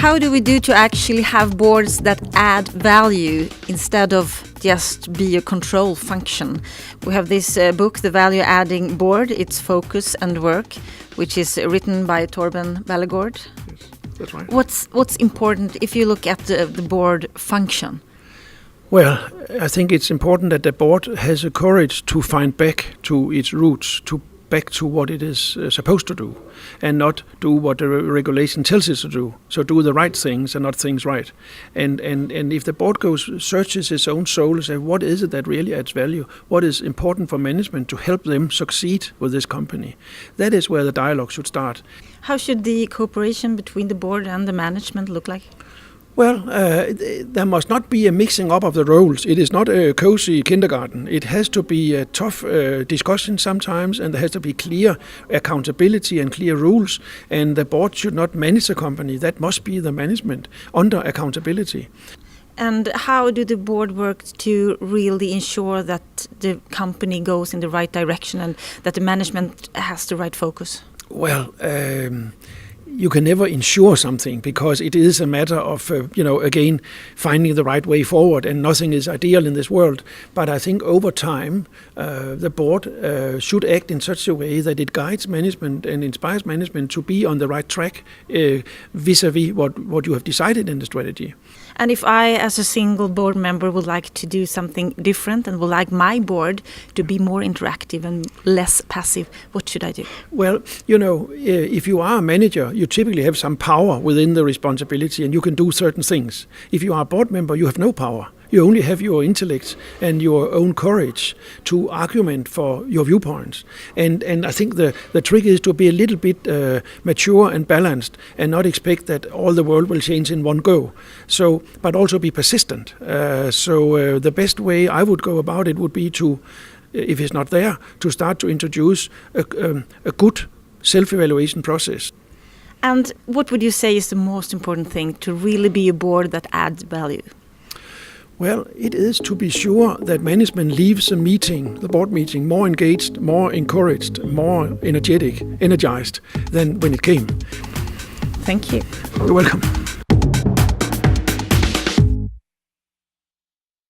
How do we do to actually have boards that add value instead of just be a control function? We have this book, The Value Adding Board, Its Focus and Work, which is written by Torben Ballegaard. Yes, that's right. What's important if you look at the board function? Well, I think it's important that the board has a courage to find back to its roots, back to what it is supposed to do, and not do what the regulation tells it to do. So do the right things and not things right. And if the board searches its own soul and says, what is it that really adds value? What is important for management to help them succeed with this company? That is where the dialogue should start. How should the cooperation between the board and the management look like? Well, there must not be a mixing up of the roles. It is not a cozy kindergarten. It has to be a tough discussion sometimes, and there has to be clear accountability and clear rules. And the board should not manage the company. That must be the management under accountability. And how do the board work to really ensure that the company goes in the right direction and that the management has the right focus? Well, you can never ensure something because it is a matter of, again, finding the right way forward, and nothing is ideal in this world. But I think over time, the board should act in such a way that it guides management and inspires management to be on the right track vis-a-vis what you have decided in the strategy. And if I, as a single board member, would like to do something different and would like my board to be more interactive and less passive, what should I do? Well, if you are a manager, you typically have some power within the responsibility and you can do certain things. If you are a board member, you have no power. You only have your intellect and your own courage to argument for your viewpoints. And I think the trick is to be a little bit mature and balanced and not expect that all the world will change in one go. But also be persistent. The best way I would go about it would be to, if it's not there, to start to introduce a good self-evaluation process. And what would you say is the most important thing to really be a board that adds value? Well, it is to be sure that management leaves the board meeting, more engaged, more encouraged, more energized than when it came. Thank you. You're welcome.